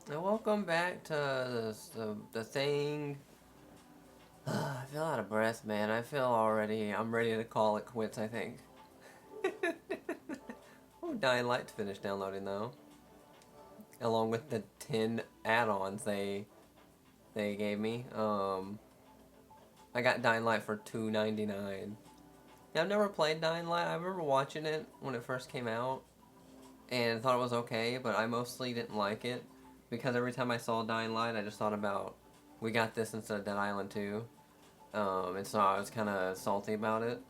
And welcome back to the thing. I feel out of breath, man. I'm ready to call it quits, I think. Oh, Dying Light to finish downloading, though. Along with the 10 add-ons they gave me. I got Dying Light for $2.99. Yeah, I've never played Dying Light. I remember watching it when it first came out and thought it was okay, but I mostly didn't like it because every time I saw Dying Light, I just thought about we got this instead of Dead Island 2. And so I was kind of salty about it.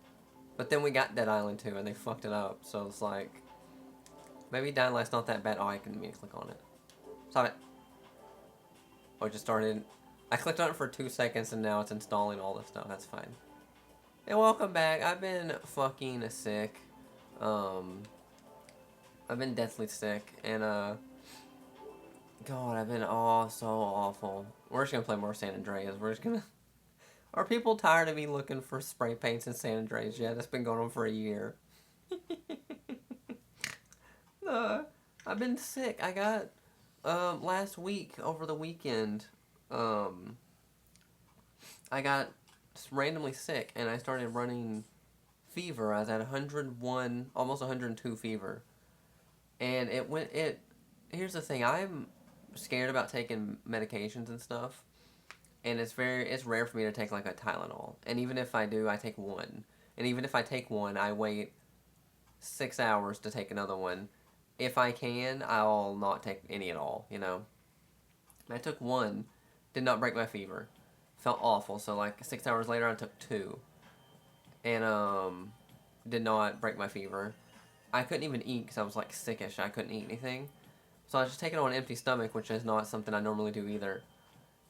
But then we got Dead Island 2 and they fucked it up, so it's like maybe Dying Light's not that bad. Oh, I couldn't even click on it. Stop it. Oh, it just started. I clicked on it for 2 seconds and now it's installing all this stuff. That's fine. Hey, welcome back. I've been fucking sick. Um, I've been deathly sick, and God, I've been so awful. We're just gonna play more San Andreas. We're just gonna. Are people tired of me looking for spray paints in San Andreas yet? It's been going on for a year. uh, I've been sick. I got last week over the weekend. Um, I got randomly sick, and I started running fever. I was at 101, almost 102 fever, and it went. It. Here's the thing. I'm scared about taking medications and stuff, and it's rare for me to take like a Tylenol. And even if I do, I take one. And even if I take one, I wait 6 hours to take another one. If I can, I'll not take any at all. I took one, did not break my fever, felt awful. So like 6 hours later, I took two, and did not break my fever. I couldn't even eat because I was like sickish. I couldn't eat anything, so I was just taking it on an empty stomach, which is not something I normally do either.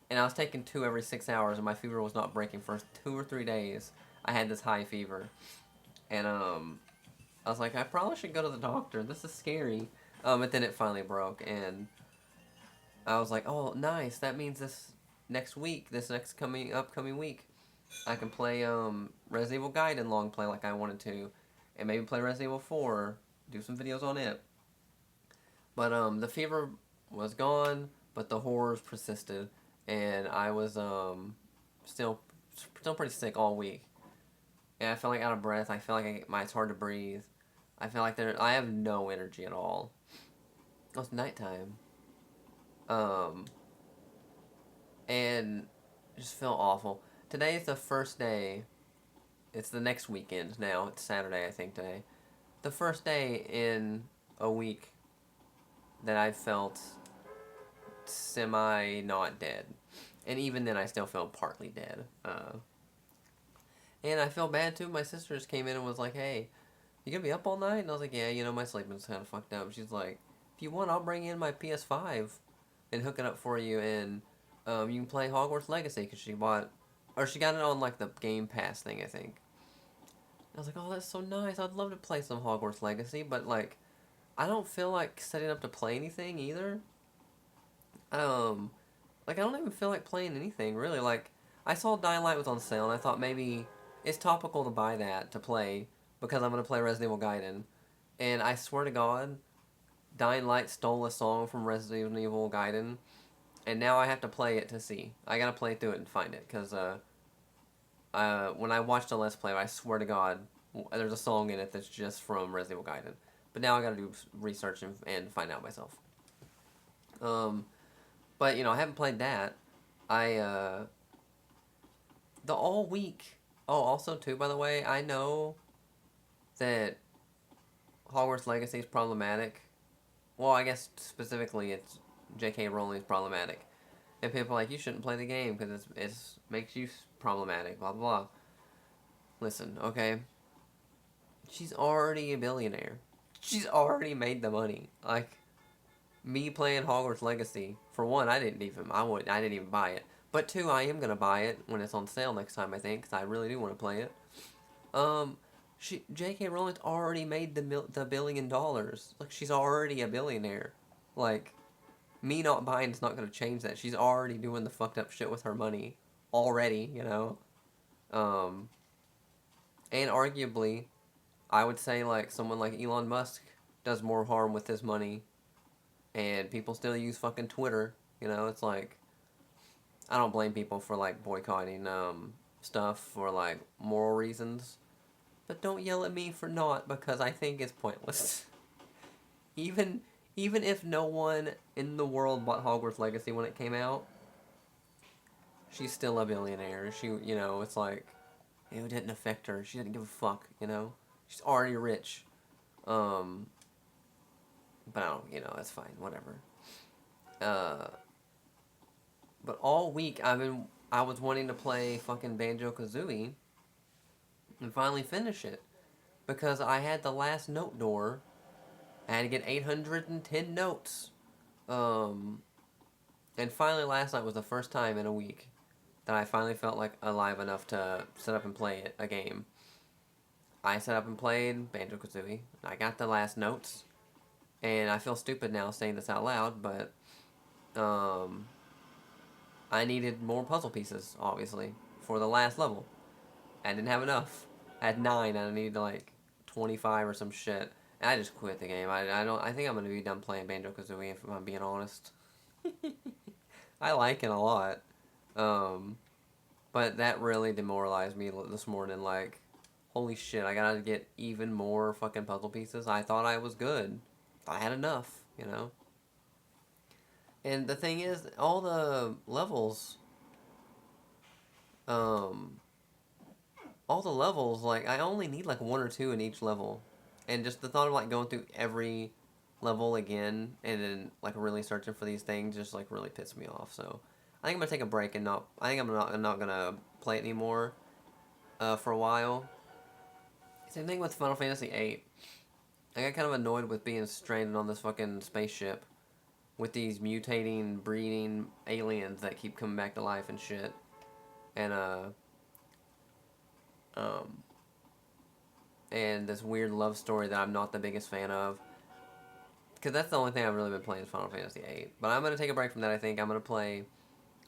And I was taking two every 6 hours, and my fever was not breaking for 2 or 3 days. I had this high fever, and I was like, I probably should go to the doctor. This is scary. But then it finally broke, and I was like, oh, nice. That means this next coming upcoming week, I can play Resident Evil Gaiden long play like I wanted to, and maybe play Resident Evil 4, do some videos on it. But the fever was gone, but the horrors persisted, and I was still still pretty sick all week. And I feel like out of breath. I feel like it's hard to breathe. I feel like I have no energy at all. Oh, it's nighttime. Um, and I just feel awful. Today is the first day. It's the next weekend now. It's Saturday, I think, today. The first day in a week that I felt semi not dead. And even then, I still felt partly dead. And I feel bad too. My sister just came in and was like, hey, you gonna be up all night? And I was like, yeah, my sleeping's kind of fucked up. She's like, if you want, I'll bring in my PS5 and hook it up for you, and you can play Hogwarts Legacy because she got it on like the Game Pass thing, I think. I was like, oh, that's so nice. I'd love to play some Hogwarts Legacy, but like, I don't feel like setting up to play anything either. Um, like I don't even feel like playing anything really. Like I saw Dying Light was on sale, and I thought maybe it's topical to buy that to play because I'm gonna play Resident Evil Gaiden. And I swear to God, Dying Light stole a song from Resident Evil Gaiden, and now I have to play it to see. I gotta play through it and find it because when I watched a Let's Play, I swear to God, there's a song in it that's just from Resident Evil Gaiden. But now I gotta do research and find out myself. Um, but I haven't played that. I the all week. Oh, also too, by the way, I know that Hogwarts Legacy is problematic. Well, I guess specifically it's J.K. Rowling's problematic, and people are like you shouldn't play the game because it's makes you problematic. Blah blah blah. Listen, okay, she's already a billionaire. She's already made the money. Like me playing Hogwarts Legacy. For one, I didn't even buy it. But two, I am gonna buy it when it's on sale next time. I think because I really do want to play it. Um, J.K. Rowling's already made the $1 billion. Like she's already a billionaire. Like me not buying is not gonna change that. She's already doing the fucked up shit with her money already. Um, and arguably, I would say like someone like Elon Musk does more harm with his money and people still use fucking Twitter. You know, it's like, I don't blame people for like boycotting stuff for like moral reasons, but don't yell at me for not, because I think it's pointless. even even if no one in the world bought Hogwarts Legacy when it came out, she's still a billionaire. She, you know, it's like, it didn't affect her. She didn't give a fuck. You know, she's already rich. Um, but I don't, you know, that's fine. Whatever. Uh, but all week I was wanting to play fucking Banjo-Kazooie and finally finish it because I had the last note door. I had to get 810 notes. Um, and finally last night was the first time in a week that I finally felt like alive enough to set up and play a game. I set up and played Banjo-Kazooie. I got the last notes. And I feel stupid now saying this out loud, but I needed more puzzle pieces, obviously, for the last level. I didn't have enough. I had 9, and I needed like 25 or some shit. And I just quit the game. I think I'm gonna be done playing Banjo-Kazooie if I'm being honest. I like it a lot. But that really demoralized me this morning. Like, holy shit, I gotta get even more fucking puzzle pieces. I thought I was good. I had enough, you know? And the thing is, all the levels, um, like, I only need like 1 or 2 in each level. And just the thought of like going through every level again and then like really searching for these things just like really pissed me off. So I think I'm gonna take a break and not. I think I'm not gonna play it anymore, for a while. Same thing with Final Fantasy VIII. I got kind of annoyed with being stranded on this fucking spaceship with these mutating, breeding aliens that keep coming back to life and shit. And um, and this weird love story that I'm not the biggest fan of. Because that's the only thing I've really been playing is Final Fantasy VIII. But I'm gonna take a break from that. I think I'm gonna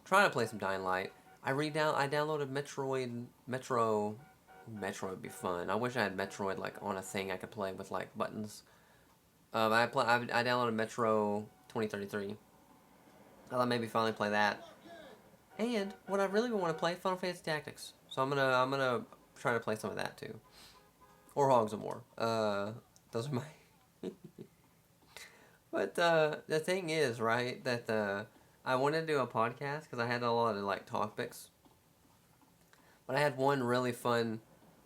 try to play some Dying Light. I downloaded Metro would be fun. I wish I had Metroid like on a thing I could play with like buttons. I downloaded Metro 2033. I thought maybe finally play that. And what I really want to play, Final Fantasy Tactics. So I'm gonna try to play some of that too, or Hogs of War. Those are my. But the thing is, right, that I wanted to do a podcast because I had a lot of like topics, but I had one really fun,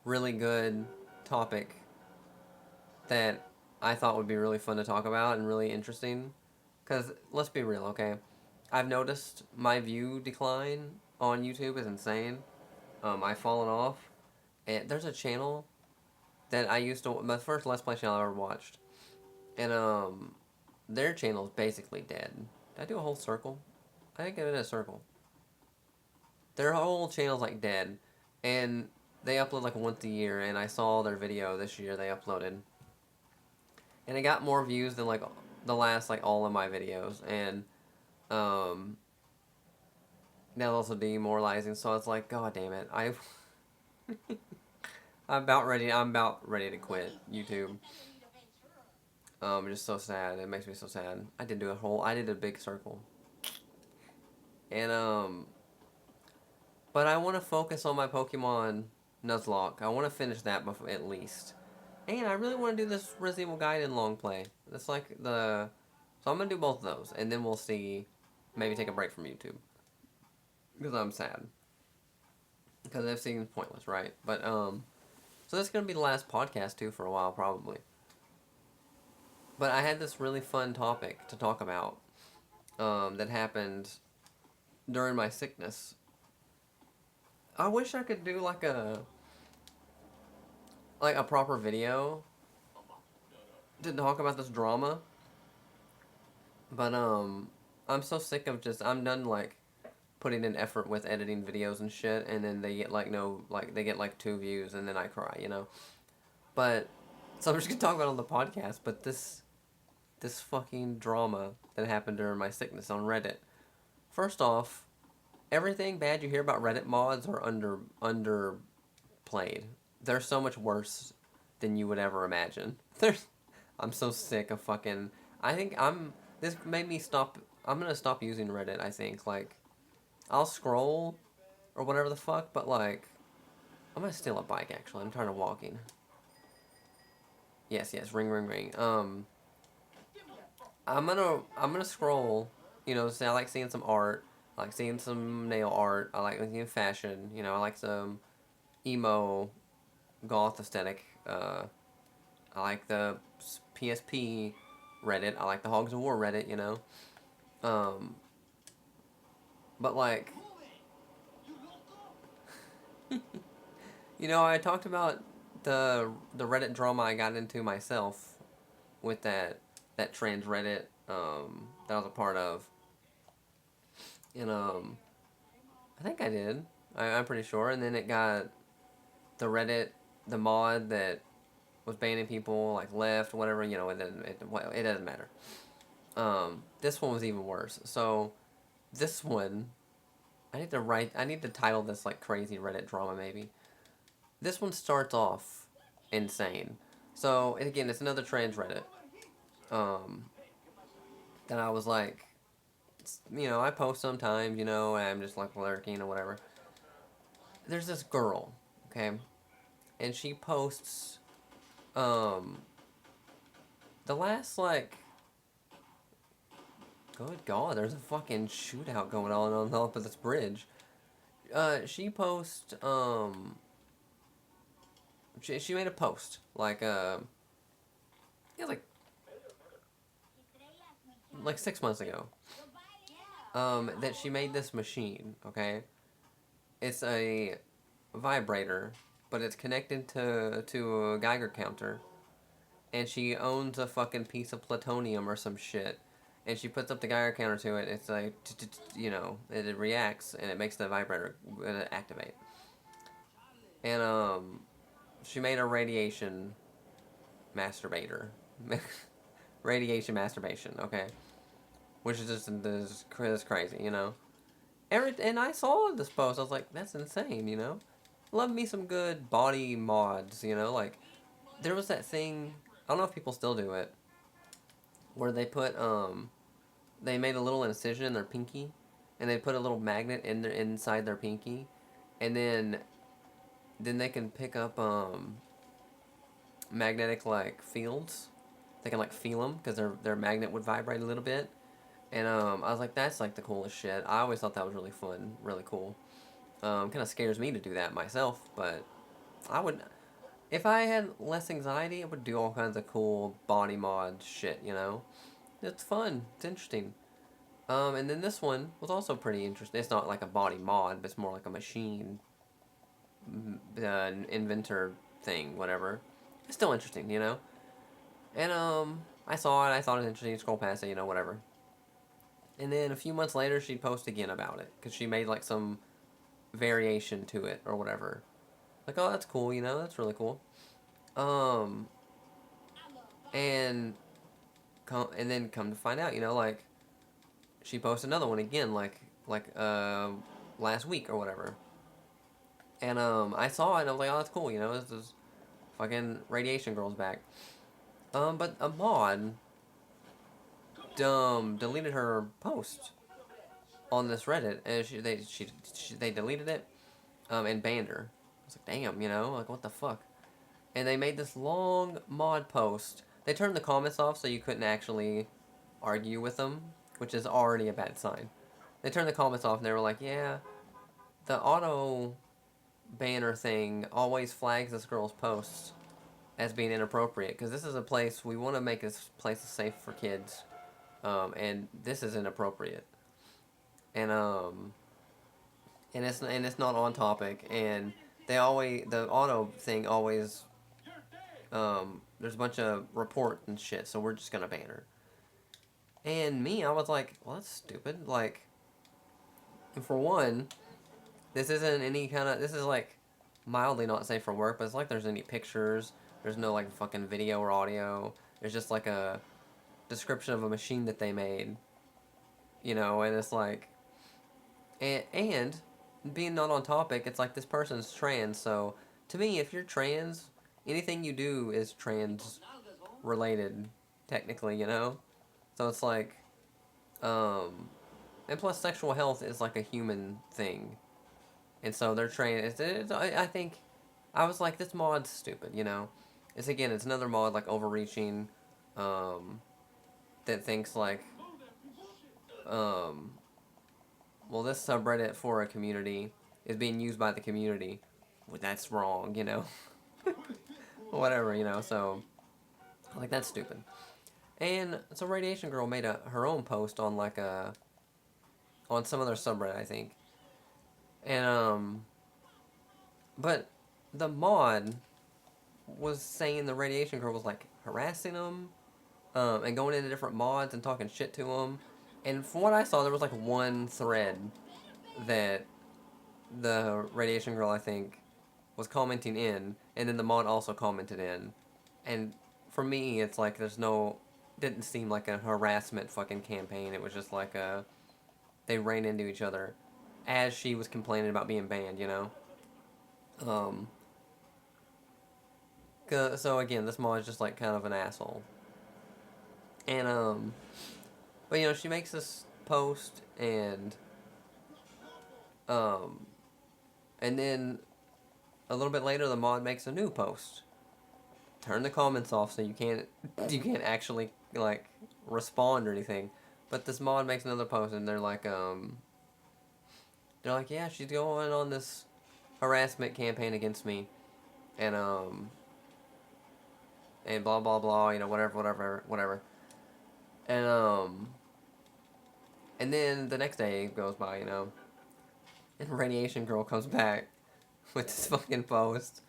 really good topic that I thought would be really fun to talk about and really interesting. Because let's be real, okay? I've noticed my view decline on YouTube is insane. I've fallen off. And there's a channel that I used to, my first Let's Play channel I ever watched. And their channel is basically dead. Did I do a whole circle? I think I did a circle. Their whole channel's like dead. And they upload like once a year, and I saw their video this year they uploaded. And it got more views than like the last like all of my videos. And that's also demoralizing, so it's like, god damn it. I'm about ready to quit YouTube. Just so sad. It makes me so sad. I did a big circle. And but I want to focus on my Pokemon Nuzlocke. I want to finish that before, at least. And I really want to do this Resident Evil Gaiden long play. That's like so I'm gonna do both of those, and then we'll see. Maybe take a break from YouTube because I'm sad. Because that seems pointless, right? But so that's gonna be the last podcast too for a while, probably. But I had this really fun topic to talk about that happened during my sickness. I wish I could do like a proper video to talk about this drama. But I'm so sick of I'm done like putting in effort with editing videos and shit, and then they get they get like 2 views and then I cry, you know. But so I'm just gonna talk about it on the podcast, but this fucking drama that happened during my sickness on Reddit. First off, everything bad you hear about Reddit mods are underplayed. They're so much worse than you would ever imagine. I'm so sick of fucking. I think this made me stop. I'm gonna stop using Reddit. I think like I'll scroll or whatever the fuck, but like I'm gonna steal a bike. Actually, I'm tired of walking. Yes, yes, ring, ring, ring. I'm gonna scroll. You know, say I like seeing some art. I like seeing some nail art. I like seeing fashion. You know, I like some emo goth aesthetic. I like the PSP Reddit. I like the Hogs of War Reddit. You know, um, but like, you know, I talked about the Reddit drama I got into myself with that trans Reddit that I was a part of, and I think I did. I'm pretty sure. And then it got the Reddit, the mod that was banning people like left, whatever. You know, it doesn't matter. This one was even worse. So this one, I need to title this like crazy Reddit drama maybe. This one starts off insane. So and again, it's another trans Reddit. Um, that I was like, you know, I post sometimes, you know, and I'm just like lurking or whatever. There's this girl, okay, and she posts um the last like good god, there's a fucking shootout going on top of this bridge. She posts she made a post like yeah like 6 months ago that she made this machine, okay? It's a vibrator, but it's connected to a Geiger counter, and she owns a fucking piece of plutonium or some shit, and she puts up the Geiger counter to it. It's like you know, it reacts and it makes the vibrator activate. And she made a radiation masturbator, radiation masturbation. Okay, which is just this crazy, you know. And I saw this post. I was like, that's insane, you know. Love me some good body mods, you know. Like there was that thing. I don't know if people still do it, where they made a little incision in their pinky, and they put a little magnet inside their pinky, and then they can pick up magnetic like fields. They can like feel them because their magnet would vibrate a little bit, and I was like, that's like the coolest shit. I always thought that was really fun, really cool. Kind of scares me to do that myself, but I would. If I had less anxiety, I would do all kinds of cool body mod shit, you know? It's fun. It's interesting. And then this one was also pretty interesting. It's not like a body mod, but it's more like a machine inventor thing, whatever. It's still interesting, you know? And I saw it. I thought it was interesting. Scroll past it, you know, whatever. And then a few months later, she'd post again about it because she made like some variation to it or whatever. Like, oh, that's cool, you know? That's really cool. Um, and and then come to find out, you know, like she posted another one again, like last week or whatever. And I saw it and I was like, oh, that's cool, you know, this is fucking Radiation Girl's back. But a mod deleted her post on this Reddit, and they deleted it and banned her. I was like, damn, you know, like what the fuck. And they made this long mod post. They turned the comments off so you couldn't actually argue with them, which is already a bad sign. They turned the comments off and they were like, yeah, the auto banner thing always flags this girl's posts as being inappropriate because this is a place we want to make this place safe for kids, and this is inappropriate, and it's not on topic, and the auto thing always there's a bunch of report and shit, so we're just gonna ban her. And me, I was like, well, that's stupid. Like, for one, this isn't any kind of. This is like mildly not safe for work, but it's like there's any pictures. There's no like fucking video or audio. There's just like a description of a machine that they made, you know, and it's like, and being not on topic, it's like this person's trans. So to me, if you're trans, anything you do is trans related, technically, you know. So it's like Um, and plus, sexual health is like a human thing, and so they're trained. I think I was like, this mod's stupid. You know, it's another mod like overreaching, um, that thinks like, um, well, this subreddit for a community is being used by the community. Well, that's wrong. You know, whatever. You know, so like that's stupid. And so Radiation Girl made her own post on like on some other subreddit, I think. And but the mod was saying the Radiation Girl was like harassing them, and going into different mods and talking shit to them. And from what I saw, there was like one thread that the Radiation Girl, I think, was commenting in, and then the mod also commented in. And for me, it's like there's no, didn't seem like a harassment fucking campaign. It was just like they ran into each other as she was complaining about being banned, you know? Um, so again, this mod is just like kind of an asshole. And, but you know, she makes this post um, and then a little bit later, the mod makes a new post. Turn the comments off so you can't actually like respond or anything. But this mod makes another post and they're like, yeah, she's going on this harassment campaign against me, and and blah blah blah, you know, whatever. And and then the next day goes by, you know, and Radiation Girl comes back with this fucking post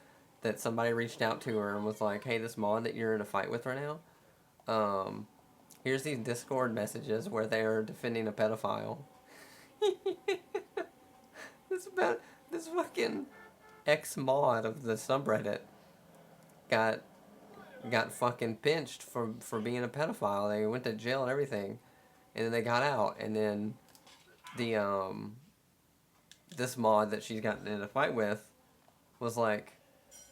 that somebody reached out to her and was like, hey, this mod that you're in a fight with right now, here's these Discord messages where they're defending a pedophile. this about this fucking ex mod of the subreddit got fucking pinched for being a pedophile. They went to jail and everything, and then they got out. And then the this mod that she's gotten in a fight with was like,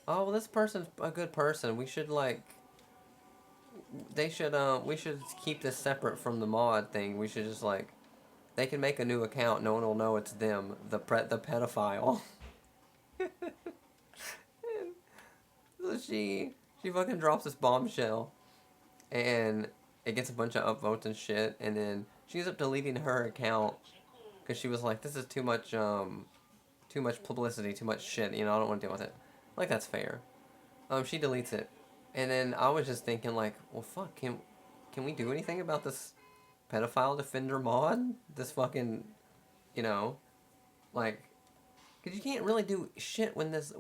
oh, well, this person's a good person. We should like, we should keep this separate from the mod thing. We should just like, they can make a new account. No one will know it's them, the pedophile. So she fucking drops this bombshell, and it gets a bunch of upvotes and shit, and then she ends up deleting her account because she was like, this is too much publicity, too much shit, you know, I don't want to deal with it. Like, that's fair. She deletes it, and then I was just thinking like, well, fuck, can we do anything about this pedophile defender mod? This fucking, you know, like, because you can't really do shit when it's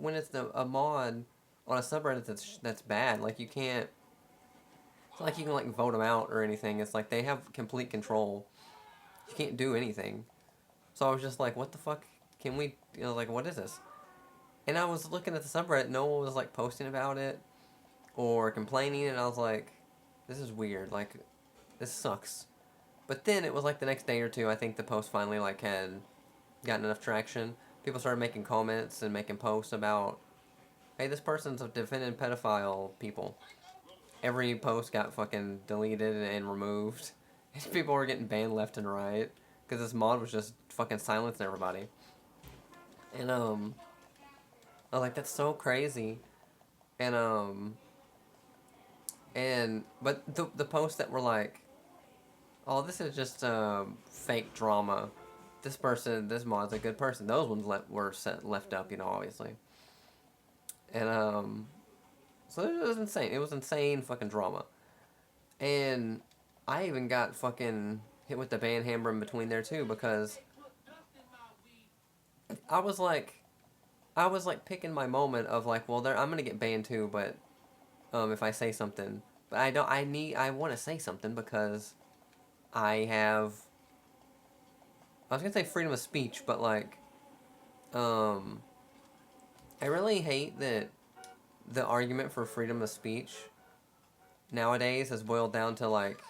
a mod on a subreddit that's bad. Like, you can't. It's not like you can like vote them out or anything. It's like they have complete control. You can't do anything. So I was just like, what the fuck? Can we? You know, like, what is this? And I was looking at the subreddit. No one was like posting about it or complaining, and I was like, this is weird. Like, this sucks. But then it was like the next day or two. I think the post finally like had gotten enough traction. People started making comments and making posts about, hey, this person's defending pedophile people. Every post got fucking deleted and removed. People were getting banned left and right because this mod was just fucking silencing everybody. And I was like, that's so crazy. And but the posts that were like, oh, this is just fake drama. This mod's a good person. Those ones were left up, you know, obviously. And so it was insane. It was insane fucking drama. And I even got fucking hit with the ban hammer in between there too because I was like, picking my moment of like, well, I'm gonna get banned too, but if I say something, but I don't. I want to say something because I have. I was gonna say freedom of speech, but like, um, I really hate that the argument for freedom of speech nowadays has boiled down to like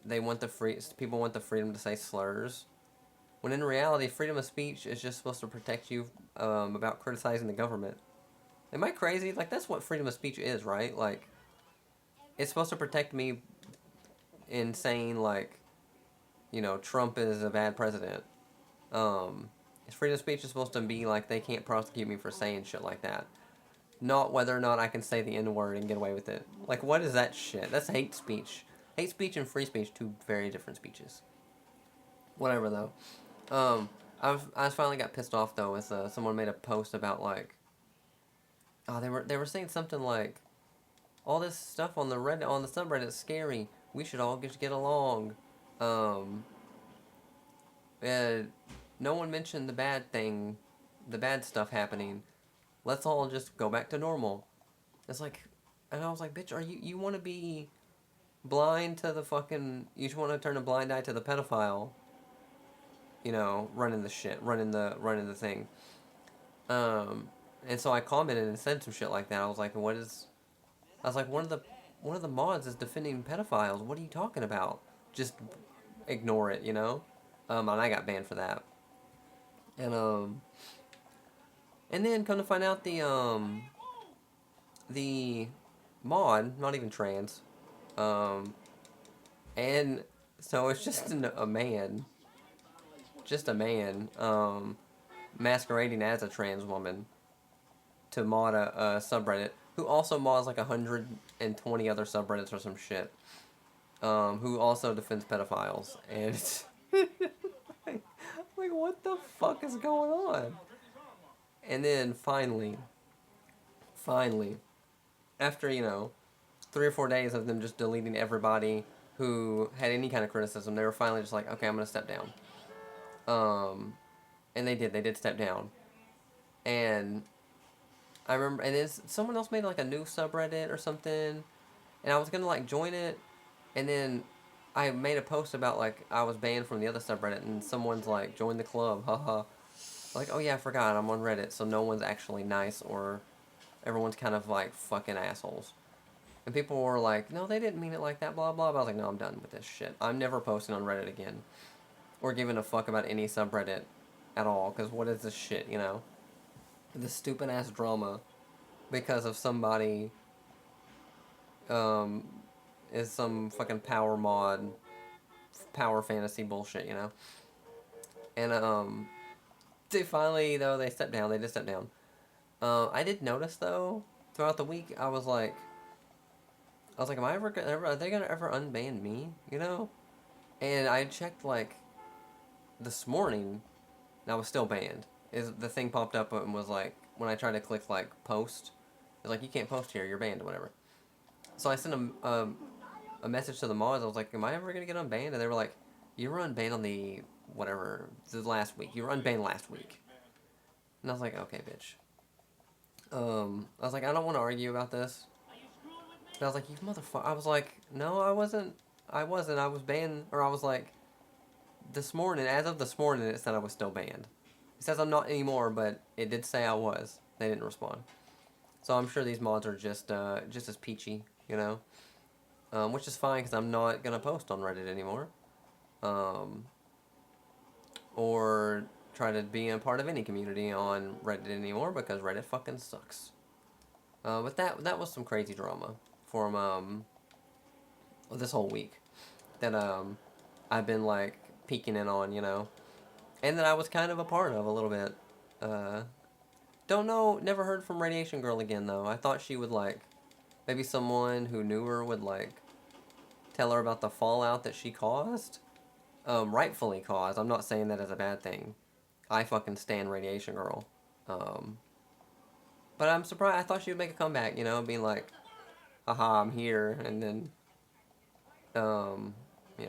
people want the freedom to say slurs, when in reality freedom of speech is just supposed to protect you about criticizing the government. Am I crazy? Like, that's what freedom of speech is, right? Like, it's supposed to protect me in saying like, Trump is a bad president. Freedom of speech is supposed to be like they can't prosecute me for saying shit like that. Not whether or not I can say the N word and get away with it. Like, what is that shit? That's hate speech. Hate speech and free speech, two very different speeches. Whatever though. I finally got pissed off though with someone made a post about like, oh they were saying something like, all this stuff on the subreddit is scary. We should all just get along. Um, no one mentioned the bad stuff happening. Let's all just go back to normal. It's like, and I was like, bitch, you want to be blind to the fucking, you just want to turn a blind eye to the pedophile, running the shit, running the thing. And so I commented and said some shit like that. I was like, one of the mods is defending pedophiles. What are you talking about? Just ignore it, and I got banned for that. And then come to find out the mod, not even trans, and so it's just a man, masquerading as a trans woman to mod a subreddit, who also mods like 120 other subreddits or some shit, who also defends pedophiles, and it's like, what the fuck is going on? And then finally, after, 3 or 4 days of them just deleting everybody who had any kind of criticism, they were finally just like, okay, I'm going to step down. And they did step down. And I remember, and then someone else made like a new subreddit or something, and I was going to like join it, and then I made a post about like I was banned from the other subreddit, and someone's like, join the club, haha. Like, oh yeah, I forgot, I'm on Reddit, so no one's actually nice, or everyone's kind of like fucking assholes. And people were like, no, they didn't mean it like that, blah, blah. But I was like, no, I'm done with this shit. I'm never posting on Reddit again. Or giving a fuck about any subreddit at all. Because what is this shit, This stupid ass drama because of somebody is some fucking power mod, power fantasy bullshit, And they finally, though, they stepped down. They did step down. I did notice, though, throughout the week, I was like, are they gonna ever unban me, And I checked, like, this morning, and I was still banned. The thing popped up and was like, when I tried to click, like, post, it's like, you can't post here, you're banned, or whatever. So I sent a message to the mods. I was like, am I ever gonna get unbanned? And they were like, you were unbanned on the last week. You were unbanned last week. And I was like, okay, bitch. I was like, I don't want to argue about this. But I was like, you motherfucker. I was like, no, I wasn't. I was banned, or I was like, this morning, as of this morning, it said I was still banned. It says I'm not anymore, but it did say I was. They didn't respond. So I'm sure these mods are just as peachy, which is fine, because I'm not going to post on Reddit anymore. Or try to be a part of any community on Reddit anymore, because Reddit fucking sucks. But that was some crazy drama from this whole week that I've been like peeking in on, and that I was kind of a part of a little bit. Don't know, never heard from Radiation Girl again though. I thought she would like, maybe someone who knew her would like tell her about the fallout that she caused. Rightfully caused. I'm not saying that as a bad thing. I fucking stan Radiation Girl. But I'm surprised. I thought she would make a comeback, being like, aha, I'm here, and then,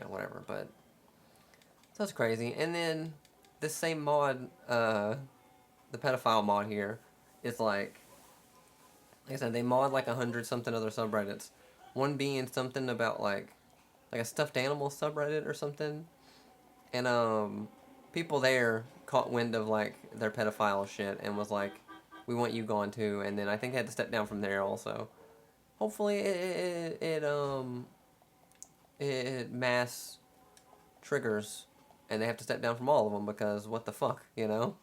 whatever, but that's crazy. And then this same mod, the pedophile mod here, is like I said, they mod like 100 something other subreddits. One being something about like a stuffed animal subreddit or something. And people there caught wind of like their pedophile shit and was like, we want you gone too. And then I think they had to step down from there also. Hopefully it mass triggers and they have to step down from all of them, because what the fuck, And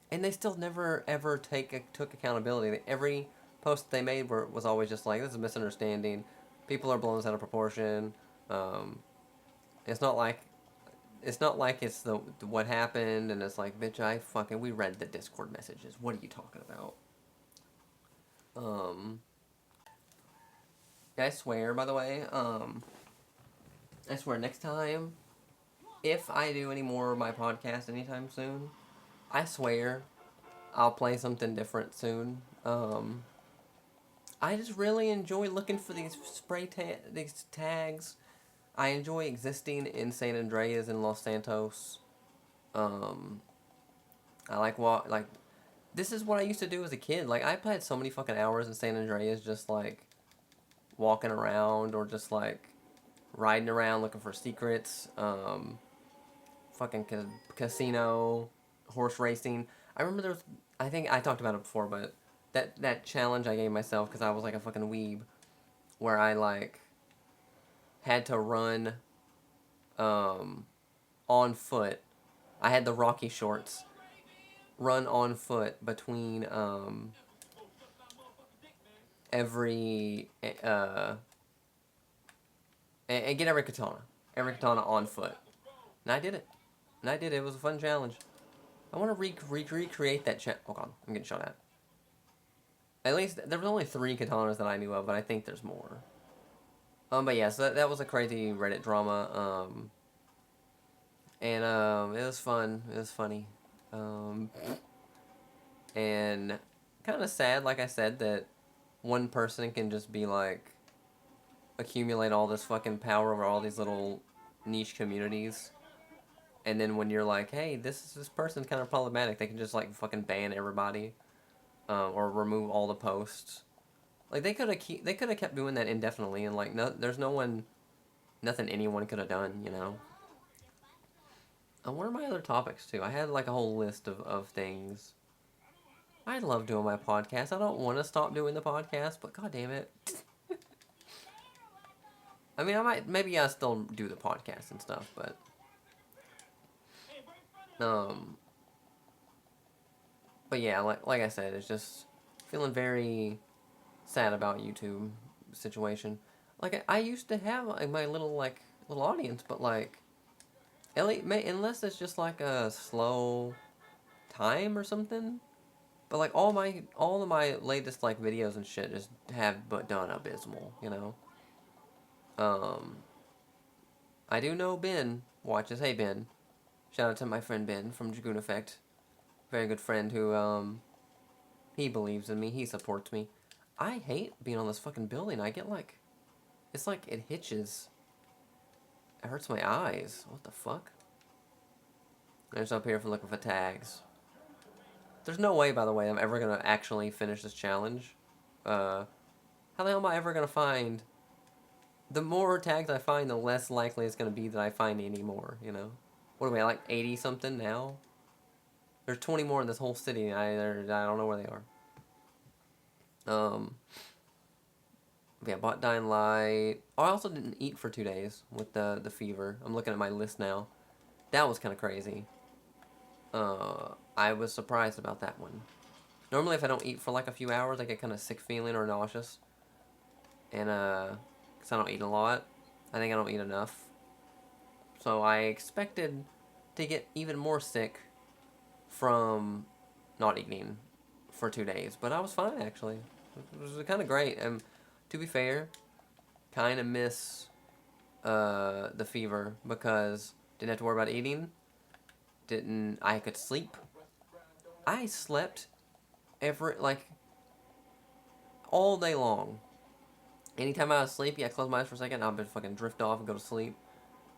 they still never ever took accountability. Every post they made was always just like, this is a misunderstanding. People are blowing this out of proportion. It's not like it's not like it's the what happened and it's like, bitch, we read the Discord messages. What are you talking about? I swear, by the way, I swear next time, if I do any more of my podcast anytime soon, I swear I'll play something different soon. I just really enjoy looking for these these tags. I enjoy existing in San Andreas and Los Santos. Um, I like this is what I used to do as a kid. Like I played so many fucking hours in San Andreas, just like walking around or just like riding around looking for secrets. Fucking casino, horse racing. I remember there was. I think I talked about it before, but that challenge I gave myself because I was like a fucking weeb, where I like had to run on foot. I had the Rocky shorts. Run on foot between every and get every katana on foot. And I did it. And I did it. It was a fun challenge. I want to recreate that Oh god, I'm getting shot at. At least there was only 3 katanas that I knew of, but I think there's more. But yeah, so that was a crazy Reddit drama. And it was fun. It was funny. And kind of sad, like I said, that one person can just be like accumulate all this fucking power over all these little niche communities. And then when you're like, hey, this person's kind of problematic, they can just like fucking ban everybody, or remove all the posts. Like they could have kept doing that indefinitely, and like there's nothing anyone could have done, you know. What are my other topics too? I had like a whole list of things. I love doing my podcast. I don't want to stop doing the podcast, but god damn it. I mean, maybe I'll still do the podcast and stuff, but but yeah, like I said, it's just feeling very sad about YouTube situation. Like I used to have like, my little audience, but like unless it's just like a slow time or something. But like all of my latest like videos and shit just have but done abysmal, you know. I do know Ben watches. Hey Ben, shout out to my friend Ben from Dragoon Effect, very good friend who he believes in me. He supports me. I hate being on this fucking building. I get like, it's like it hitches. It hurts my eyes. What the fuck? I'm just up here for looking for tags. There's no way, by the way, I'm ever gonna actually finish this challenge. How the hell am I ever gonna find? The more tags I find, the less likely it's gonna be that I find any more. You know, what are we at, like 80 something now? There's 20 more in this whole city. I don't know where they are. Yeah, bought Dying Light. Oh, I also didn't eat for 2 days with the fever. I'm looking at my list now. That was kind of crazy. I was surprised about that one. Normally, if I don't eat for like a few hours, I get kind of sick feeling or nauseous. And, because I don't eat a lot. I think I don't eat enough. So I expected to get even more sick from not eating for 2 days. But I was fine, actually. It was kind of great. And to be fair, kind of miss the fever because didn't have to worry about eating. I could sleep. I slept all day long. Anytime I was sleepy, I closed my eyes for a second, I'd fucking drift off and go to sleep.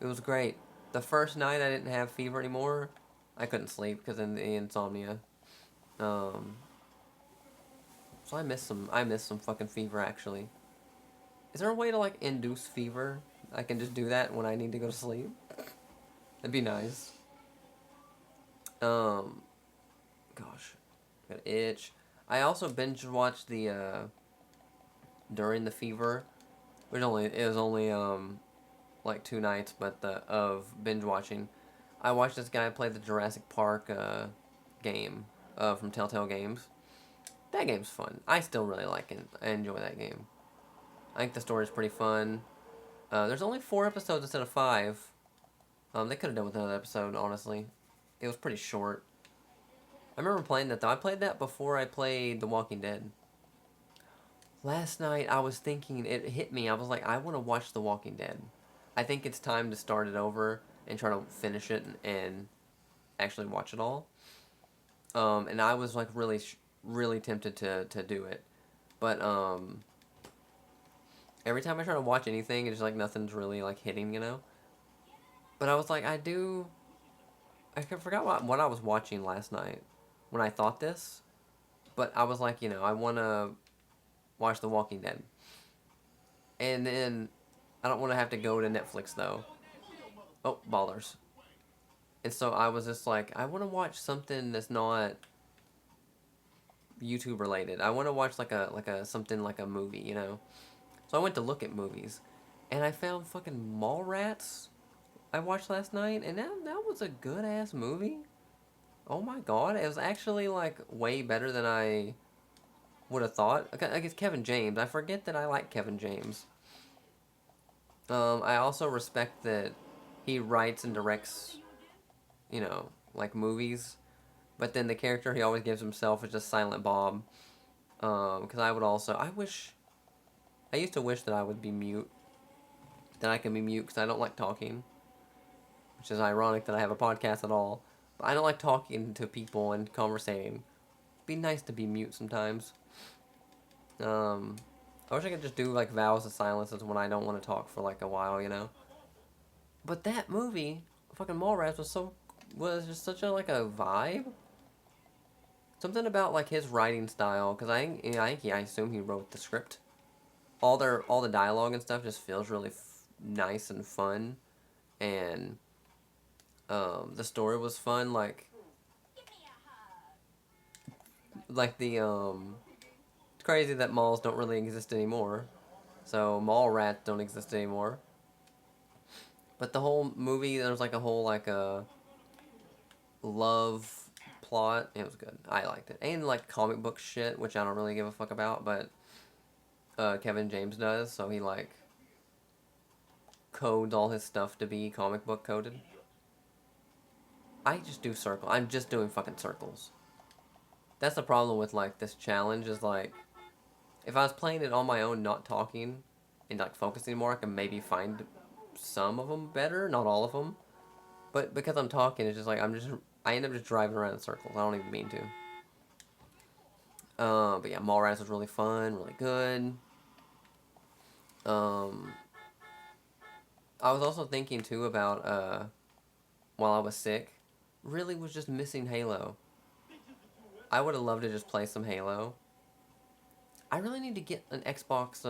It was great. The first night I didn't have fever anymore, I couldn't sleep because of the insomnia. So I miss some fucking fever actually. Is there a way to like induce fever? I can just do that when I need to go to sleep. That'd be nice. Gosh, got an itch. I also binge watched the during the fever. It was only like 2 nights, but of binge watching. I watched this guy play the Jurassic Park game from Telltale Games. That game's fun. I still really like it. I enjoy that game. I think the story's pretty fun. There's only 4 episodes instead of 5. They could have done with another episode, honestly. It was pretty short. I remember playing that, though. I played that before I played The Walking Dead. Last night, I was thinking, it hit me. I was like, I want to watch The Walking Dead. I think it's time to start it over and try to finish it and actually watch it all. And I was like really tempted to do it. But every time I try to watch anything, it's just like nothing's really like hitting, you know? But I was like, I forgot what I was watching last night when I thought this. But I was like, I want to watch The Walking Dead. And then I don't want to have to go to Netflix though. Oh, ballers. And so I was just like, I want to watch something that's not YouTube related. I want to watch like a something like a movie, you know. So I went to look at movies, and I found fucking Mallrats. I watched last night, and that was a good ass movie. Oh my god, it was actually like way better than I would have thought. I guess Kevin James. I forget that I like Kevin James. I also respect that he writes and directs, like movies. But then the character he always gives himself is just Silent Bob. Because I used to wish that I would be mute. That I can be mute because I don't like talking. Which is ironic that I have a podcast at all. But I don't like talking to people and conversating. It'd be nice to be mute sometimes. I wish I could just do like vows of silences when I don't want to talk for like a while, you know. But that movie, fucking Mallrats, was just such a like a vibe. Something about like his writing style, because I assume he wrote the script. All the dialogue and stuff just feels really nice and fun, and the story was fun. Like it's crazy that malls don't really exist anymore. So mall rats don't exist anymore. But the whole movie, there was like a whole like a love plot. It was good. I liked it. And like comic book shit, which I don't really give a fuck about, but Kevin James does. So he like codes all his stuff to be comic book coded. I just do circle. I'm just doing fucking circles. That's the problem with like this challenge is like if I was playing it on my own, not talking and like focusing more, I can maybe find some of them better, not all of them. But because I'm talking, it's just like I end up just driving around in circles. I don't even mean to. But yeah, Mallrats was really fun, really good. Um, I was also thinking too about while I was sick, really was just missing Halo. I would have loved to just play some Halo. I really need to get an Xbox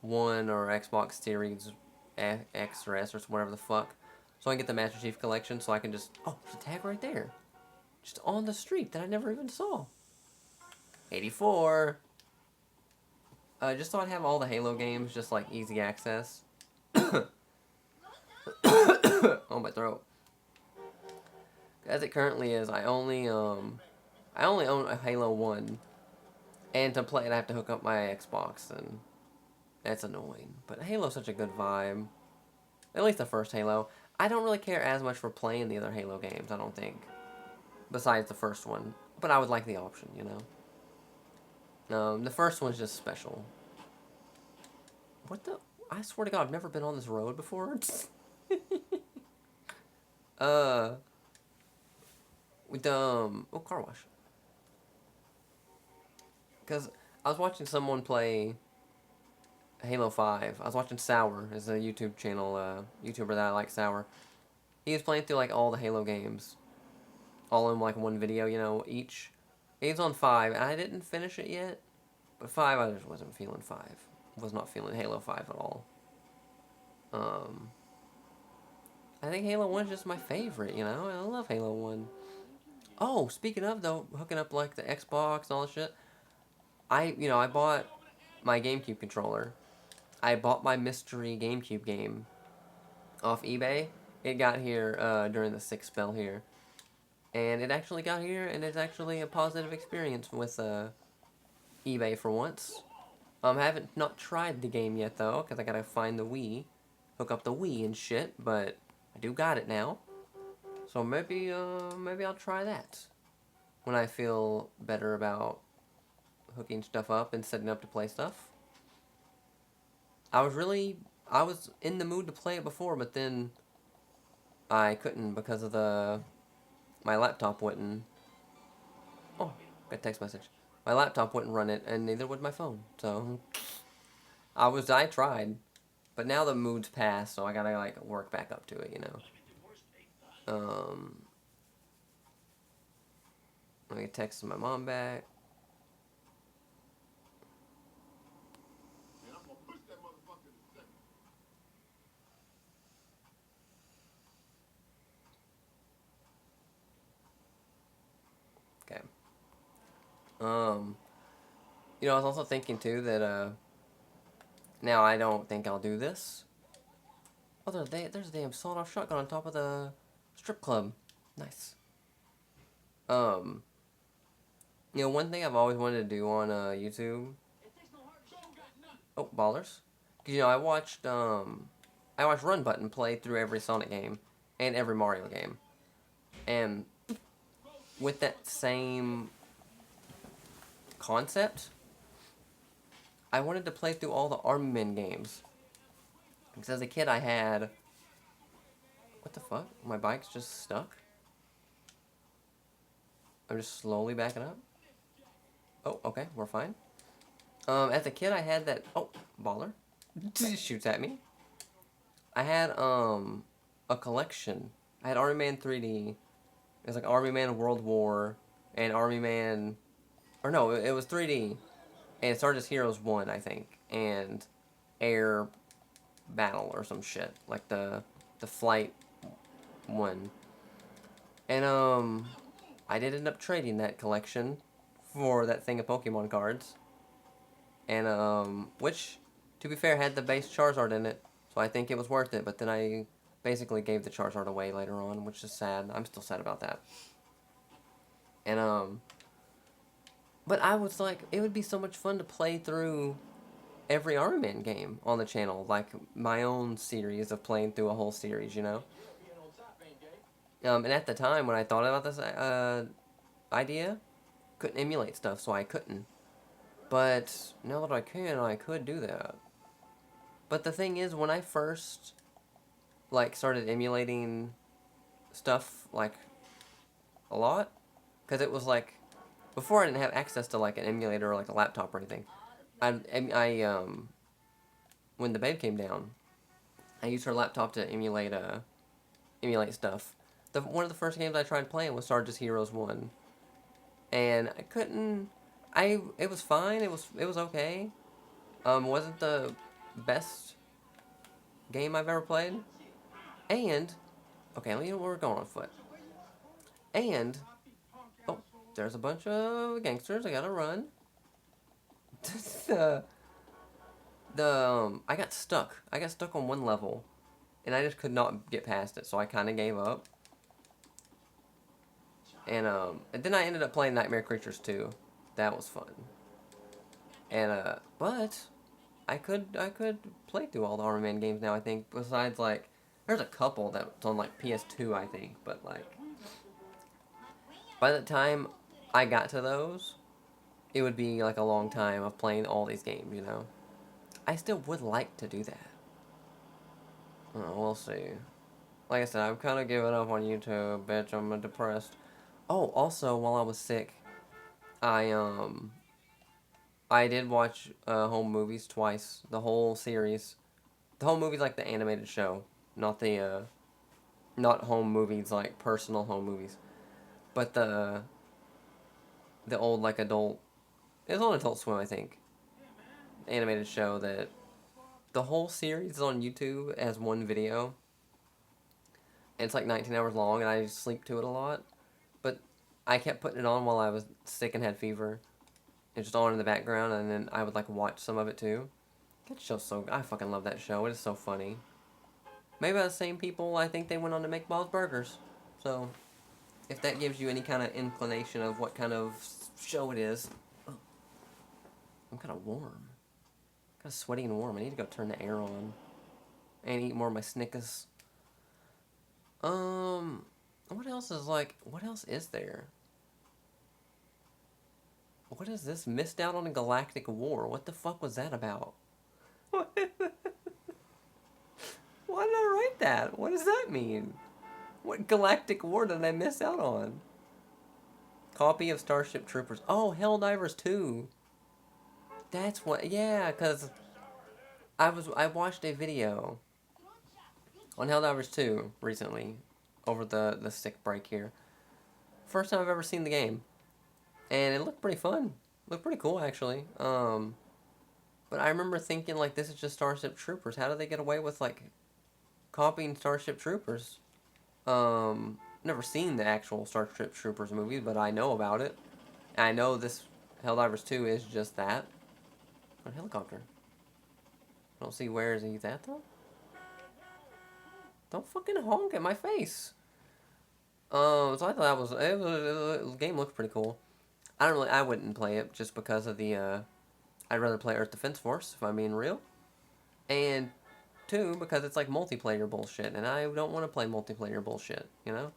One or Xbox Series X or S or whatever the fuck, so I can get the Master Chief Collection. So I can just there's a tag right there, just on the street that I never even saw. 84. Just so I'd have all the Halo games, just like easy access. Oh my throat. As it currently is, I only own a Halo 1, and to play it I have to hook up my Xbox, and that's annoying. But Halo's such a good vibe. At least the first Halo. I don't really care as much for playing the other Halo games, I don't think. Besides the first one. But I would like the option, you know? The first one's just special. What the? I swear to God, I've never been on this road before. uh, with car wash. Because I was watching someone play Halo 5. I was watching Sour, is a YouTube channel, YouTuber that I like, Sour. He was playing through like all the Halo games, all in like one video, each. He's on 5, and I didn't finish it yet, but 5 I just wasn't feeling 5. Was not feeling Halo 5 at all. I think Halo 1 is just my favorite, I love Halo 1. Oh, speaking of though, hooking up like the Xbox and all that shit, I bought my GameCube controller. I bought my mystery GameCube game off eBay. It got here during the sick spell here. And it actually got here, and it's actually a positive experience with eBay for once. I haven't not tried the game yet, though, because I gotta find the Wii, hook up the Wii and shit, but I do got it now. So maybe I'll try that when I feel better about hooking stuff up and setting up to play stuff. I was in the mood to play it before, but then I couldn't because of my laptop wouldn't. Oh, got a text message. My laptop wouldn't run it, and neither would my phone. So I tried, but now the mood's passed, so I gotta like work back up to it, you know. Let me text my mom back. Okay. You know, I was also thinking too that now I don't think I'll do this. Oh, there's a damn sawed-off shotgun on top of the strip club. Nice. Um, you know, one thing I've always wanted to do on YouTube. Oh, ballers. 'Cause, you know, I watched Run Button play through every Sonic game and every Mario game, and with that same concept, I wanted to play through all the Army Men games. Because as a kid, I had. What the fuck? My bike's just stuck? I'm just slowly backing up. Oh, okay, we're fine. As a kid, I had that. Oh, baller. Shoots at me. I had, a collection. I had Army Man 3D. It was like Army Man World War and Army Man. Or no, it was 3D. And it started as Heroes 1, I think. And Air Battle or some shit. Like the flight one. And, I did end up trading that collection for that thing of Pokemon cards. And, which, to be fair, had the base Charizard in it. So I think it was worth it. But then I basically gave the Charizard away later on, which is sad. I'm still sad about that. And, but I was like, it would be so much fun to play through every Iron Man game on the channel. Like, my own series of playing through a whole series, you know? And at the time, when I thought about this idea, couldn't emulate stuff, so I couldn't. But now that I can, I could do that. But the thing is, when I first, like, started emulating stuff, like, a lot, because it was, like, before I didn't have access to, like, an emulator or, like, a laptop or anything. When the bed came down, I used her laptop to emulate stuff. One of the first games I tried playing was Sarge's Heroes 1. And I couldn't. It was fine. It was okay. Wasn't the best game I've ever played. And okay, let me know where we're going on foot. And oh, there's a bunch of gangsters. I gotta run. the I got stuck. I got stuck on one level, and I just could not get past it. So I kind of gave up. And then I ended up playing Nightmare Creatures 2. That was fun. And but I could play through all the Armor Man games now, I think. Besides, like, there's a couple that's on, like, PS2, I think. But, like, by the time I got to those, it would be, like, a long time of playing all these games, you know? I still would like to do that. We'll see. Like I said, I've kind of given up on YouTube, bitch. I'm depressed. Oh, also, while I was sick, I I did watch Home Movies twice. The whole series. The whole movie's like the animated show, not the not home movies like personal home movies, but the old like adult. It's on Adult Swim, I think. Animated show that the whole series is on YouTube as one video. And it's like 19 hours long, and I sleep to it a lot. But I kept putting it on while I was sick and had fever. It's just on in the background, and then I would like watch some of it too. That show's so. I fucking love that show. It is so funny. Maybe by the same people, I think they went on to make Bob's Burgers. So, if that gives you any kind of inclination of what kind of show it is. Oh, I'm kind of warm. Kind of sweaty and warm. I need to go turn the air on. And eat more of my Snickers. What else is like? What else is there? What is this? Missed out on a galactic war. What the fuck was that about? Why did I write that? What does that mean? What galactic war did I miss out on? Copy of Starship Troopers. Oh, Helldivers 2. That's what. Yeah, cause I watched a video on Helldivers 2 recently, over the sick break here. First time I've ever seen the game, and it looked pretty fun. Looked pretty cool actually. But I remember thinking like, this is just Starship Troopers. How did they get away with like copying Starship Troopers? Never seen the actual Starship Troopers movie, but I know about it. And I know this Helldivers 2 is just that. A helicopter. I don't see where is he at though. Don't fucking honk at my face. So I thought that was, the game looked pretty cool. I wouldn't play it just because of the, I'd rather play Earth Defense Force, if I'm being real. And two, because it's like multiplayer bullshit, and I don't want to play multiplayer bullshit, you know?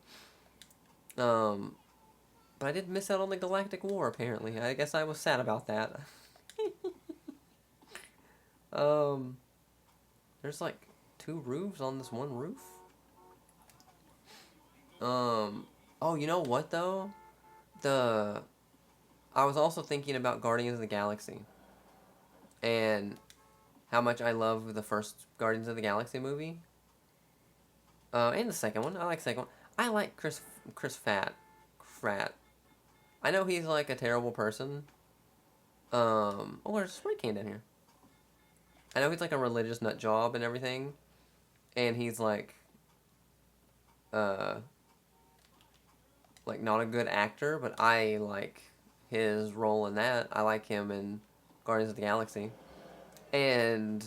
But I did miss out on the Galactic War, apparently. I guess I was sad about that. There's like 2 roofs on this one roof. Oh, you know what, though? I was also thinking about Guardians of the Galaxy. And how much I love the first Guardians of the Galaxy movie. And the second one. I like the second one. I like Chris Pratt. I know he's like a terrible person. Oh, there's a spray can down here. I know he's like a religious nut job and everything. And he's like not a good actor, but I like his role in that. I like him in Guardians of the Galaxy. And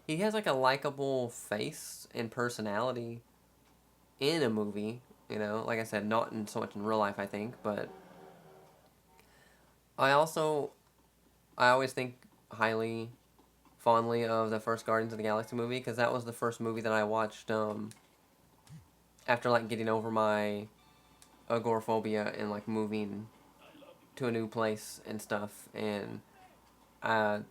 he has like a likable face and personality in a movie, you know, like I said, not in so much in real life, I think, but I always think highly, fondly of the first Guardians of the Galaxy movie, because that was the first movie that I watched, after, like, getting over my agoraphobia and, like, moving to a new place and stuff, and I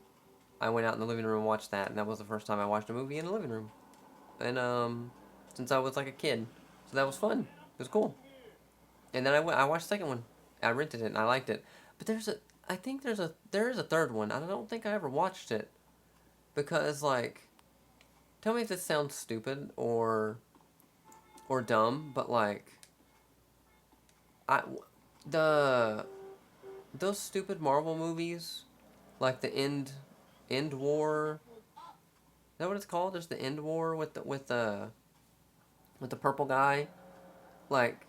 went out in the living room and watched that, and that was the first time I watched a movie in the living room, and, since I was, like, a kid, so that was fun, it was cool, and then I watched the second one, I rented it, and I liked it, but I think there is a third one, I don't think I ever watched it, because, like, tell me if this sounds stupid, or dumb, but, like, I, the, those stupid Marvel movies, like the End War, is that what it's called? There's the End War with the purple guy, like,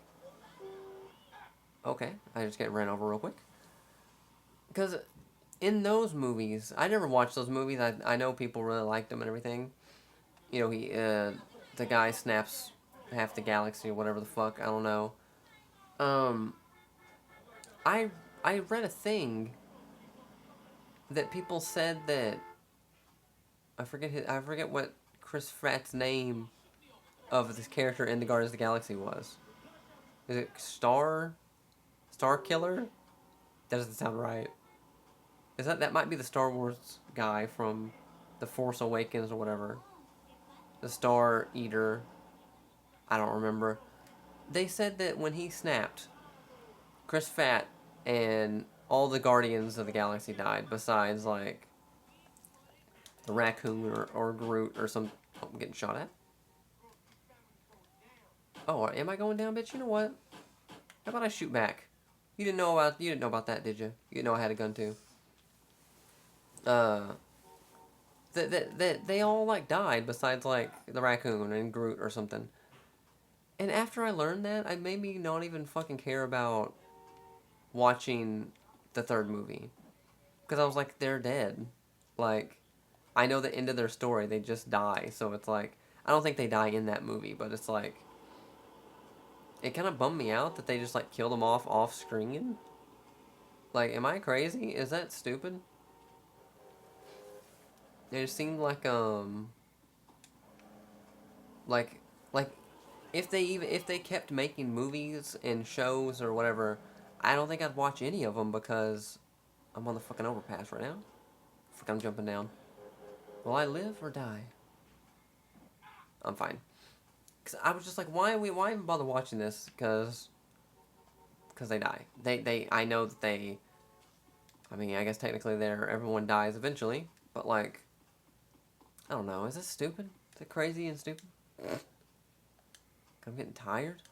okay, I just get ran over real quick, because in those movies, I never watched those movies, I know people really liked them and everything, you know, the guy snaps half the galaxy or whatever the fuck, I don't know, I I read a thing that people said that I forget what Chris Pratt's name of this character in the Guardians of the Galaxy was. Is it Star Killer? That doesn't sound right. That might be the Star Wars guy from The Force Awakens or whatever. The Star Eater. I don't remember. They said that when he snapped, Chris Pratt and all the Guardians of the Galaxy died, besides, like, the raccoon or Groot or some... Oh, I'm getting shot at. Oh, am I going down, bitch? You know what? How about I shoot back? You didn't know about that, did you? You didn't know I had a gun, too. They all, like, died, besides, like, the raccoon and Groot or something. And after I learned that, I made me not even fucking care about watching the third movie. Because I was like, they're dead. Like, I know the end of their story. They just die. So it's like, I don't think they die in that movie, but it's like, it kind of bummed me out that they just, like, killed them off screen. Like, am I crazy? Is that stupid? It just seemed like, like, if they kept making movies and shows or whatever, I don't think I'd watch any of them because I'm on the fucking overpass right now. Fuck, I'm jumping down. Will I live or die? I'm fine. Cause I was just like, why even bother watching this? Cause they die. I know that they. I mean, I guess technically everyone dies eventually, but like, I don't know. Is this stupid? Is it crazy and stupid? I'm getting tired.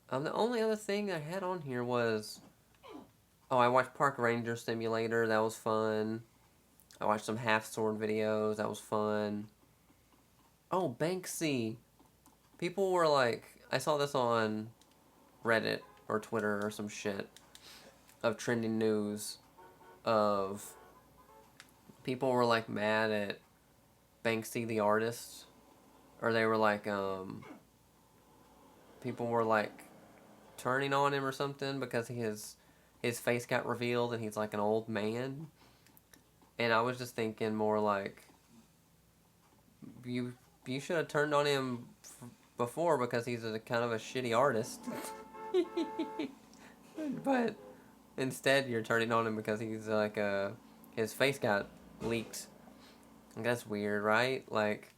The only other thing I had on here was, oh, I watched Park Ranger Simulator. That was fun. I watched some Half Sword videos. That was fun. Oh, Banksy. People were like, I saw this on Reddit or Twitter or some shit of trending news of people were like mad at Banksy the artist, or they were like, people were like turning on him or something because his face got revealed and he's like an old man. And I was just thinking more like, you should have turned on him before because he's a kind of a shitty artist. But instead you're turning on him because he's like his face got leaked. That's weird, right? Like,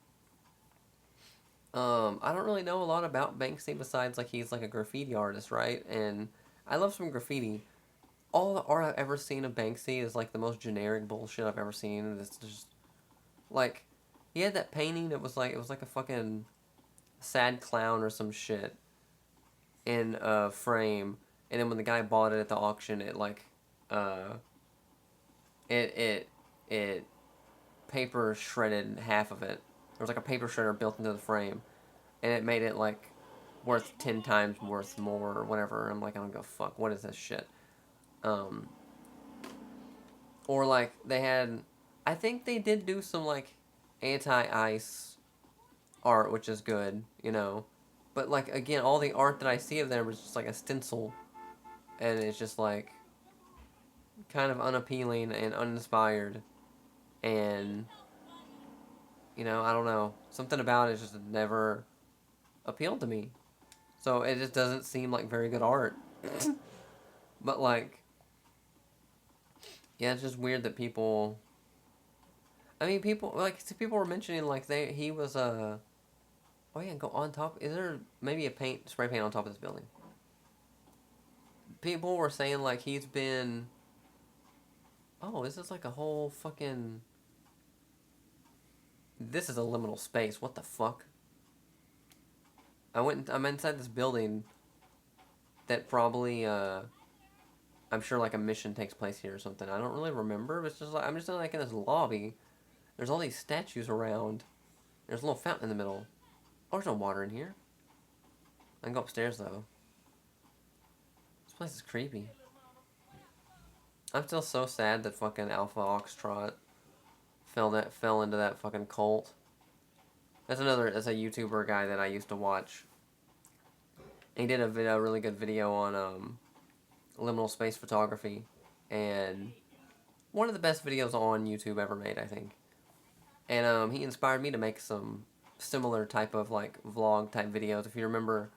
I don't really know a lot about Banksy besides like he's like a graffiti artist, right? And I love some graffiti. All the art I've ever seen of Banksy is like the most generic bullshit I've ever seen. It's just like he had that painting. It was like a fucking sad clown or some shit in a frame, and then when the guy bought it at the auction, it like uh, it paper shredded half of it. There was like a paper shredder built into the frame, and it made it like worth 10 times worth more or whatever. I'm like, I don't give a fuck. What is this shit? Um, or like they had, I think they did do some like anti-ice art, which is good, you know. But like again, all the art that I see of them is just like a stencil, and it's just like kind of unappealing and uninspired, and I don't know, something about it just never appealed to me. So it just doesn't seem like very good art. But like, yeah, it's just weird that people. I mean, people were mentioning like he was oh yeah, go on top. Is there maybe a spray paint on top of this building? People were saying like he's been. Oh, is this like a whole fucking? This is a liminal space. What the fuck? I'm inside this building. That probably I'm sure like a mission takes place here or something. I don't really remember. It's just like I'm just like in this lobby. There's all these statues around. There's a little fountain in the middle. Oh, there's no water in here. I can go upstairs though. This place is creepy. I'm still so sad that fucking Alpha Oxtrot fell into that fucking cult. That's a YouTuber guy that I used to watch. He did a really good video on liminal space photography, and one of the best videos on YouTube ever made, I think. And he inspired me to make some similar type of like vlog type videos. If you remember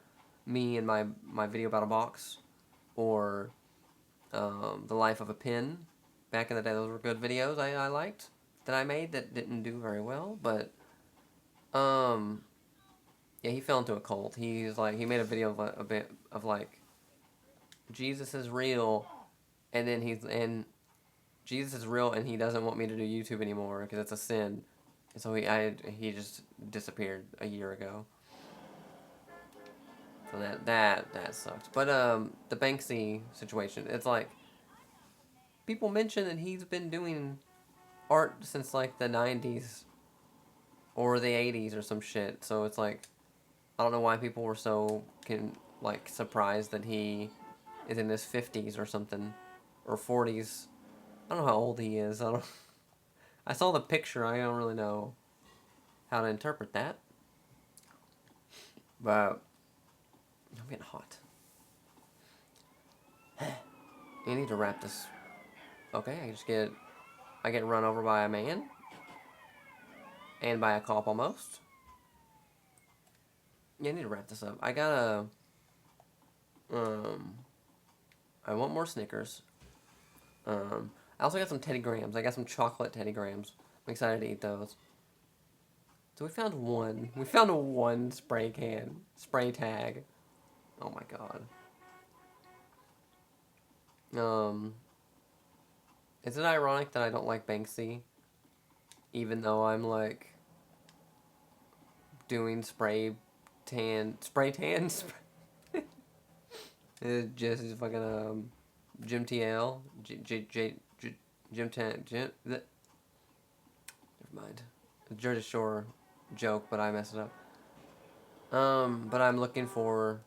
me and my video about a box, or the life of a pin, back in the day, those were good videos I liked that I made that didn't do very well, but yeah, he fell into a cult. He made a video of a bit of like Jesus is real, and then Jesus is real, and he doesn't want me to do YouTube anymore because it's a sin. And so he just disappeared a year ago. So that sucks. But the Banksy situation, it's like people mention that he's been doing art since like the 90s or the 80s or some shit. So it's like I don't know why people were so surprised that he is in his 50s or something, or 40s. I don't know how old he is. I saw the picture. I don't really know how to interpret that. But I'm getting hot. You need to wrap this. Okay, I get run over by a man and by a cop almost. Yeah, I need to wrap this up. I gotta, I want more Snickers. I also got some Teddy Grahams. I got some chocolate Teddy Grahams. I'm excited to eat those. So we found one. We found one spray can. Spray tag. Oh my god. Is it ironic that I don't like Banksy? Even though I'm like doing spray tans. It's just fucking Jim TL, Jim Tan, never mind. A Jersey Shore joke, but I messed it up. But I'm looking for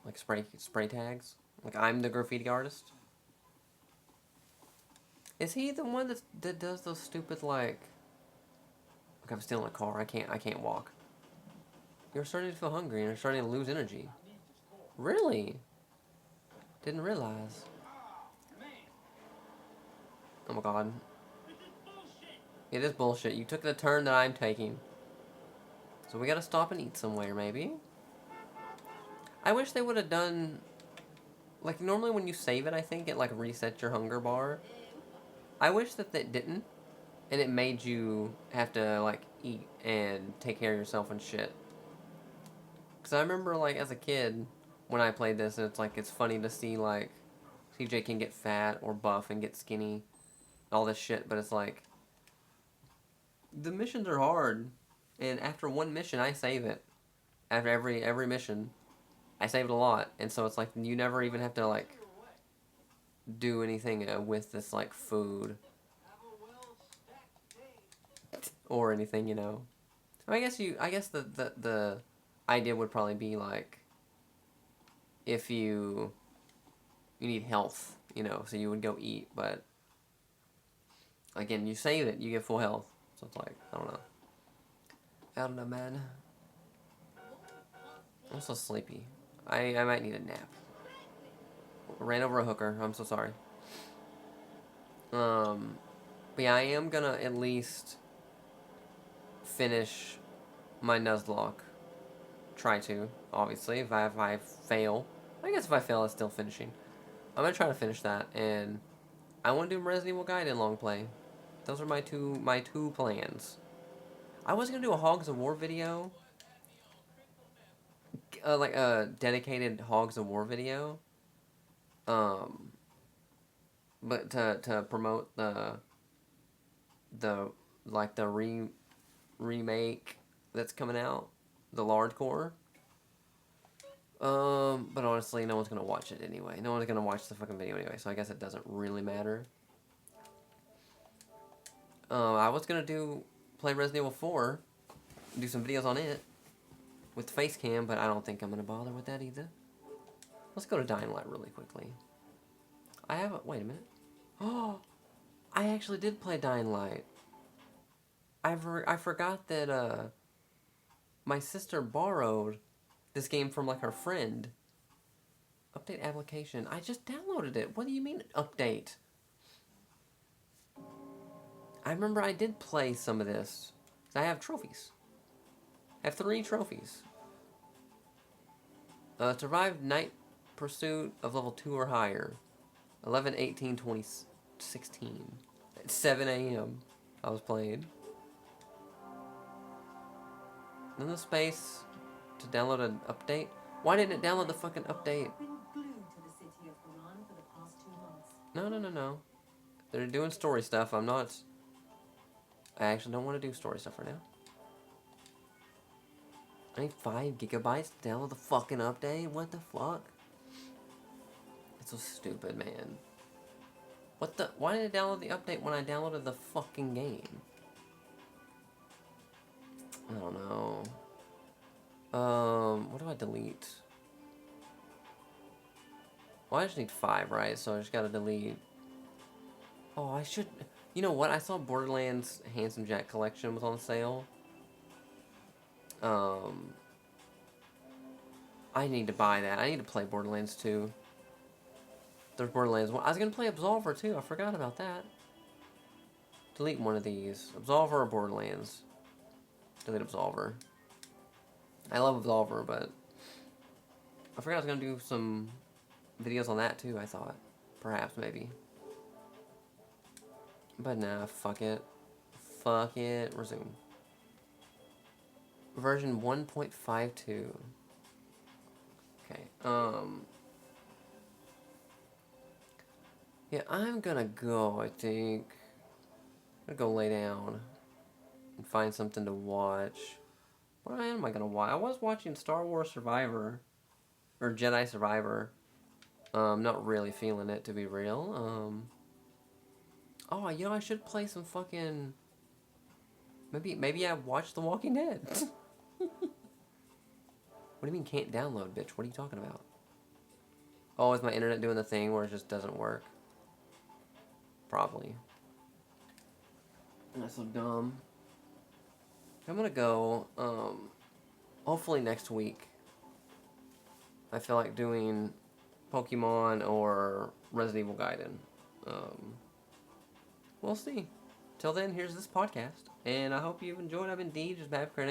like spray tags. Like I'm the graffiti artist. Is he the one that does those stupid like? Look, I'm still in a car. I can't walk. You're starting to feel hungry and you're starting to lose energy. Really? Didn't realize. Oh my god. It is bullshit. You took the turn that I'm taking. So we gotta stop and eat somewhere, maybe? I wish they would have done... Like, normally when you save it, I think it, like, resets your hunger bar. I wish that it didn't. And it made you have to, like, eat and take care of yourself and shit. Because I remember, like, as a kid, when I played this, it's, like, it's funny to see, like, CJ can get fat or buff and get skinny. All this shit, but it's, like... The missions are hard. And after one mission, I save it. After every mission, I save it a lot. And so it's, like, you never even have to, like... do anything with this like food or anything, you know. I guess the idea would probably be like if you need health, you know, so you would go eat, but again, you save it, you get full health. So it's like, I don't know, man. I'm so sleepy. I might need a nap. Ran over a hooker. I'm so sorry. But yeah, I am gonna at least finish my Nuzlocke. Try to, obviously. If I fail, I guess if I fail, it's still finishing. I'm gonna try to finish that, and I want to do Resident Evil Gaiden long play. Those are my two plans. I was gonna do a Hogs of War video, like a dedicated Hogs of War video. But to promote the like the remake that's coming out, the Lard Core. But honestly, no one's gonna watch it anyway. No one's gonna watch the fucking video anyway, so I guess it doesn't really matter. I was gonna play Resident Evil 4, do some videos on it with the face cam, but I don't think I'm gonna bother with that either. Let's go to Dying Light really quickly. Wait a minute. Oh, I actually did play Dying Light. I forgot that my sister borrowed this game from like her friend. Update application. I just downloaded it. What do you mean update? I remember I did play some of this. I have trophies. I have 3 trophies. Survived night pursuit of level 2 or higher. 11/18/2016. At 7 a.m. I was playing. In the space to download an update. Why didn't it download the fucking update? No. They're doing story stuff. I actually don't want to do story stuff right now. I need 5 gigabytes to download the fucking update? What the fuck? It's so stupid, man. Why did it download the update when I downloaded the fucking game? I don't know. What do I delete? Well, I just need 5, right? So I just gotta delete. Oh, I should... You know what? I saw Borderlands Handsome Jack Collection was on sale. I need to buy that. I need to play Borderlands 2. There's Borderlands 1. I was gonna play Absolver too. I forgot about that. Delete one of these. Absolver or Borderlands? Delete Absolver. I love Absolver, but I forgot I was gonna do some videos on that too. I thought, perhaps, maybe, but nah, fuck it, resume. Version 1.52. Okay. Yeah, I'm gonna go. I think I'm gonna go lay down and find something to watch. What am I gonna watch? I was watching Star Wars Survivor or Jedi Survivor. Not really feeling it, to be real. Oh, you know, I should play some fucking. Maybe I watched The Walking Dead. What do you mean can't download, bitch? What are you talking about? Oh, is my internet doing the thing where it just doesn't work? Probably. That's so dumb. I'm gonna go, hopefully next week. I feel like doing Pokemon or Resident Evil Gaiden. We'll see. Till then, here's this podcast. And I hope you've enjoyed. I've been D, just bad for